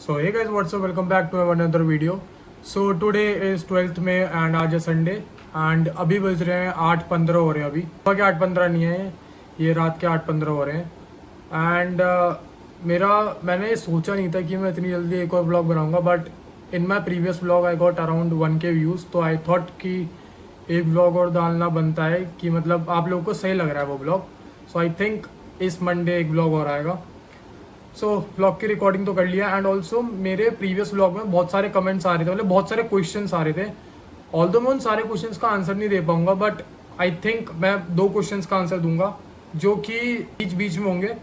So hey guys, what's up? Welcome back to another video. So today is 12th May and आज है Sunday and अभी बज रहे हैं 8:15 हो रहे हैं। अभी सुबह के 8:15 नहीं है, ये रात के 8:15 हो रहे हैं। एंड मैंने सोचा नहीं था कि मैं इतनी जल्दी एक और ब्लॉग बनाऊंगा, but in my previous blog I got around 1K views. तो आई थॉट कि एक ब्लॉग और डालना बनता है कि मतलब आप लोगों को सही लग रहा है वो ब्लॉग। सो आई थिंक इस मंडे एक ब्लॉग और आएगा। सो ब्लॉग की रिकॉर्डिंग तो कर लिया एंड ऑल्सो मेरे प्रीवियस ब्लॉग में बहुत सारे कमेंट्स आ रहे थे, मतलब बहुत सारे क्वेश्चंस आ रहे थे। ऑल्दो मैं उन सारे क्वेश्चंस का आंसर नहीं दे पाऊंगा, बट आई थिंक मैं 2 क्वेश्चंस का आंसर दूंगा जो कि बीच बीच में होंगे।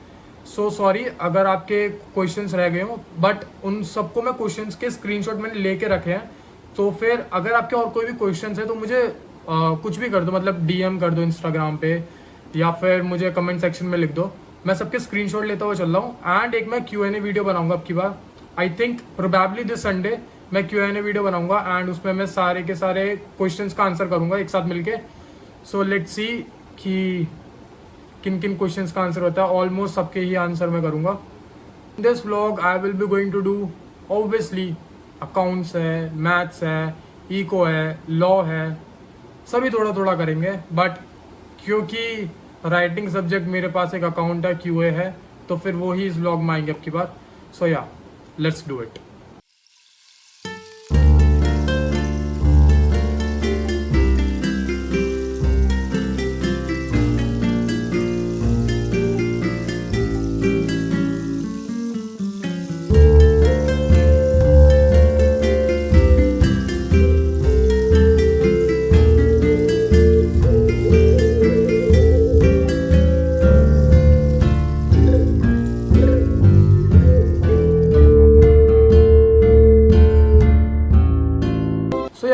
सो सॉरी अगर आपके क्वेश्चंस रह गए हों, बट उन सबको मैं क्वेश्चंस के स्क्रीनशॉट मैंने लेके रखे हैं। तो फिर अगर आपके और कोई भी क्वेश्चंस है तो मुझे कुछ भी कर दो, मतलब DM कर दो इंस्टाग्राम पे या फिर मुझे कमेंट सेक्शन में लिख दो। मैं सबके स्क्रीनशॉट लेता हुआ चल रहा हूँ एंड एक मैं Q&A वीडियो बनाऊंगा अब की बार। I think probably this Sunday मैं Q&A वीडियो बनाऊंगा एंड उसमें मैं सारे के सारे क्वेश्चंस का आंसर करूंगा एक साथ मिलके। सो लेट्स सी कि किन किन क्वेश्चंस का आंसर होता है। ऑलमोस्ट सबके ही आंसर मैं करूंगा। In this vlog I will be going to do obviously accounts है, मैथ्स है, इको है, लॉ है, सभी थोड़ा थोड़ा करेंगे। बट क्योंकि राइटिंग सब्जेक्ट मेरे पास एक अकाउंट है, QA है, तो फिर वो ही इस व्लॉग में आएंगे अब की बार। सो या लेट्स डू इट।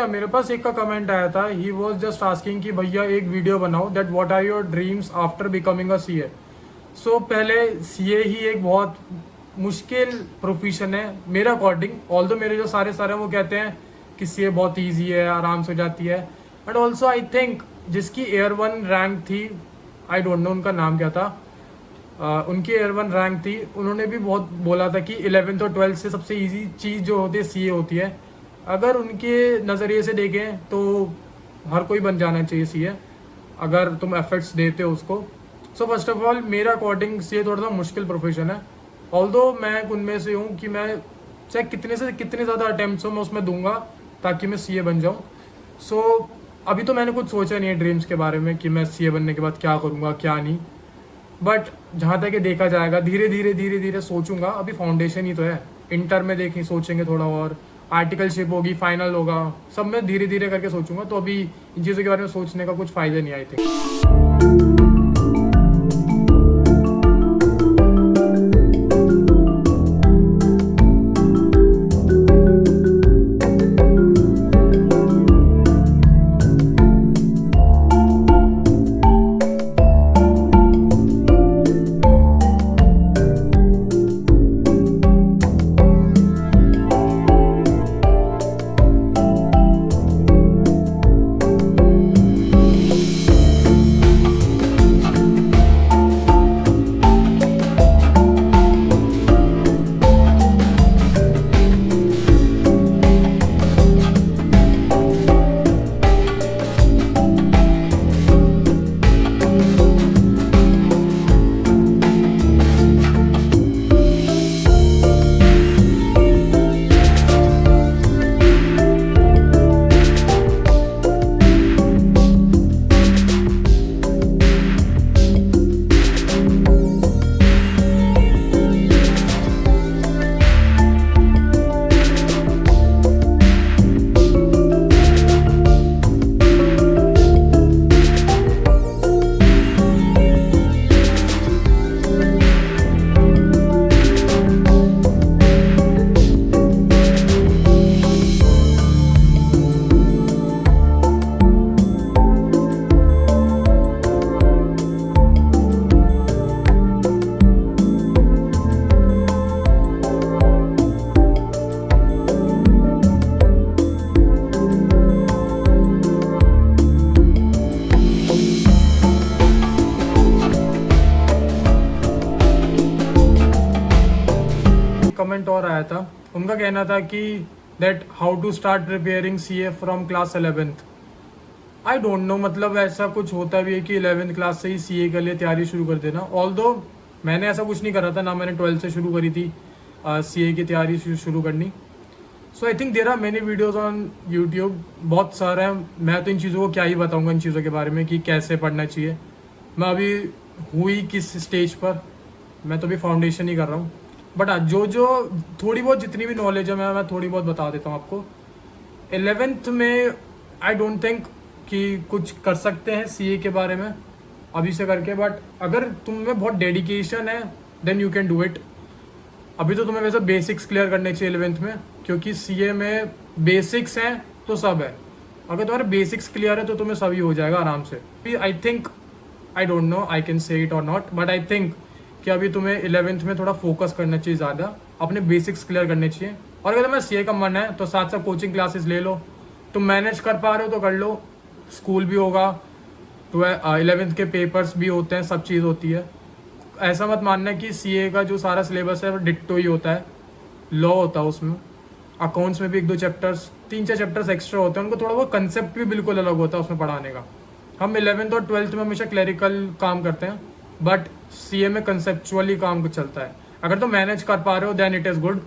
मेरे पास एक का कमेंट आया था। ही वॉज जस्ट आस्किंग कि भैया एक वीडियो बनाओ that what are your dreams after becoming a CA। So पहले CA ही एक बहुत मुश्किल प्रोफेशन है मेरे अकॉर्डिंग। ऑल्दो मेरे जो सारे हैं वो कहते हैं कि CA बहुत ईजी है, आराम से हो जाती है। बट ऑल्सो आई थिंक जिसकी Air 1 रैंक थी, आई डोंट नो उनका नाम क्या था, उनकी Air 1 रैंक थी, उन्होंने भी बहुत बोला था कि 11th और 12th से सबसे ईजी चीज़ जो होती है CA होती है। अगर उनके नज़रिए से देखें तो हर कोई बन जाना चाहिए CA अगर तुम एफर्ट्स देते हो उसको। सो फर्स्ट ऑफ ऑल मेरा अकॉर्डिंग CA थोड़ा सा मुश्किल प्रोफेशन है। ऑल्दो मैं उनमें से हूँ कि मैं चाहे कितने से कितने ज़्यादा अटैम्प्ट्स हो मैं उसमें दूंगा ताकि मैं CA बन जाऊँ। सो अभी तो मैंने कुछ सोचा नहीं है ड्रीम्स के बारे में कि मैं CA बनने के बाद क्या करूँगा क्या नहीं, बट जहाँ तक ये देखा जाएगा धीरे धीरे सोचूंगा। अभी फाउंडेशन ही तो है, इंटर में देखें सोचेंगे थोड़ा और, आर्टिकलशिप होगी, फाइनल होगा, सब मैं धीरे धीरे करके सोचूंगा। तो अभी इन चीज़ों के बारे में सोचने का कुछ फ़ायदा नहीं आई थिंक। कमेंट और आया था, उनका कहना था कि that how to start preparing CA from class 11th। I don't know, मतलब ऐसा कुछ होता भी है कि 11th क्लास से ही सीए के लिए तैयारी शुरू कर देना। ऑल्दो मैंने ऐसा कुछ नहीं करा था, ना मैंने 12th से शुरू करी थी सीए की तैयारी शुरू करनी। So I think there are many videos on YouTube, बहुत सारे हैं। मैं तो इन चीज़ों को क्या ही बताऊंगा इन चीज़ों के बारे में कि कैसे पढ़ना चाहिए। मैं अभी हुई किस स्टेज पर, मैं तो अभी फाउंडेशन ही कर रहा हूँ। बट जो जो थोड़ी बहुत जितनी भी नॉलेज है मैं थोड़ी बहुत बता देता हूँ आपको। 11th में आई डोंट थिंक कि कुछ कर सकते हैं सीए के बारे में अभी से करके, बट अगर तुम में बहुत डेडिकेशन है then you can do it. अभी तो तुम्हें वैसे बेसिक्स क्लियर करने चाहिए 11th में, क्योंकि सीए में बेसिक्स हैं तो सब है। अगर तुम्हारे बेसिक्स क्लियर है तो तुम्हें सभी हो जाएगा आराम से। I think, I don't no I can say it और नॉट, बट आई थिंक कि अभी तुम्हें 11th में थोड़ा फोकस करना चाहिए, ज़्यादा अपने बेसिक्स क्लियर करने चाहिए। और अगर तुम्हें सीए का मन है तो साथ साथ कोचिंग क्लासेस ले लो। तुम मैनेज कर पा रहे हो तो कर लो, स्कूल भी होगा, 11th के पेपर्स भी होते हैं, सब चीज़ होती है। ऐसा मत मानना कि सीए का जो सारा सिलेबस है वो डिट्टो ही होता है। लॉ होता है उसमें, अकाउंट्स में भी 1-2 चैप्टर्स, 3-4 चैप्टर्स एक्स्ट्रा होते हैं, उनको थोड़ा वो कंसेप्ट भी बिल्कुल अलग होता है उसमें पढ़ाने का। हम 11th और 12th में हमेशा क्लैरिकल काम करते हैं, बट सीए में कंसेप्चुअली काम कुछ चलता है। अगर तुम मैनेज कर पा रहे हो then it is good.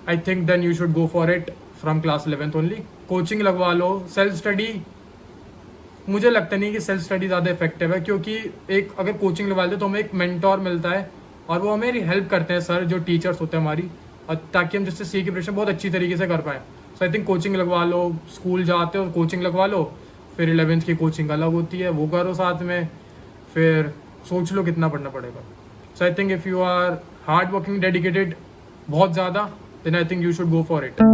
I think then you should go for it from class 11th only. Coaching लगवा लो, सेल्फ स्टडी मुझे लगता नहीं कि सेल्फ स्टडी ज़्यादा इफेक्टिव है, क्योंकि एक अगर कोचिंग लगवा दे तो हमें एक मेंटोर मिलता है और वो हमें हेल्प करते हैं, सर जो टीचर्स होते हैं हमारी, और ताकि हम जिससे सी की प्रिपरेशन बहुत अच्छी तरीके से कर पाएँ। सो आई थिंक कोचिंग लगवा लो, स्कूल जाते हो कोचिंग लगवा लो, फिर 11th की कोचिंग अलग होती है वो करो साथ में, फिर सोच लो कितना पढ़ना पड़ेगा। So I think if you are hard working, dedicated बहुत ज़्यादा, then I think you should go for it.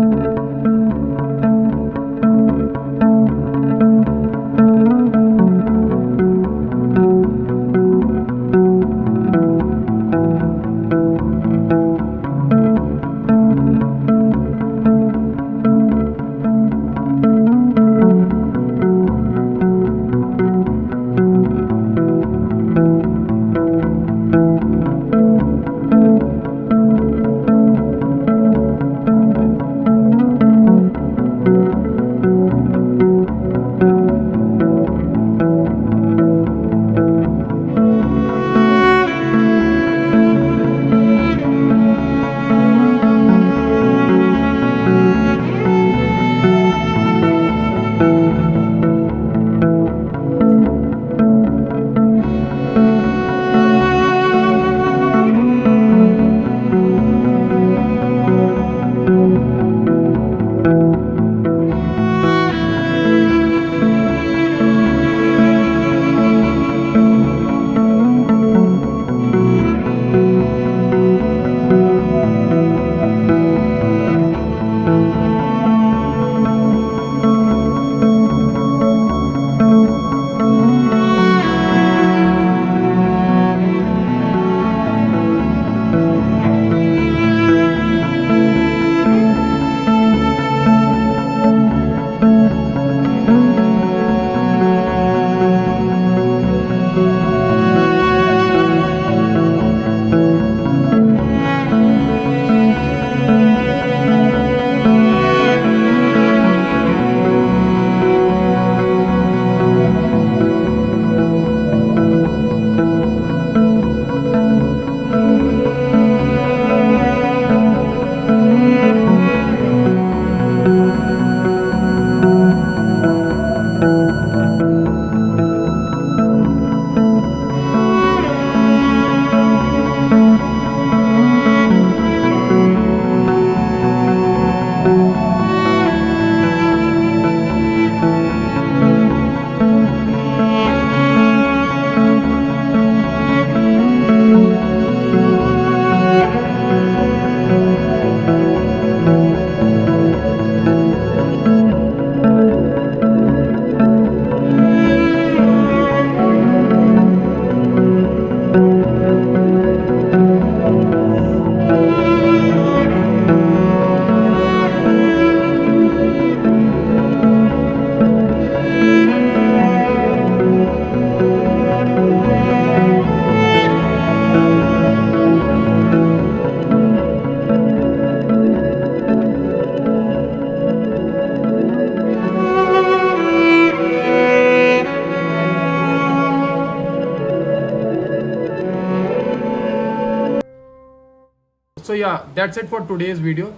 yeah, that's it for today's video.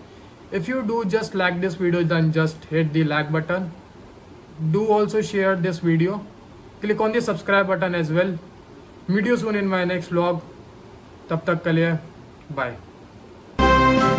If you do just like this video, then just hit the like button. Do also share this video. Click on the subscribe button as well. Meet you soon in my next vlog. तब तक के लिए bye.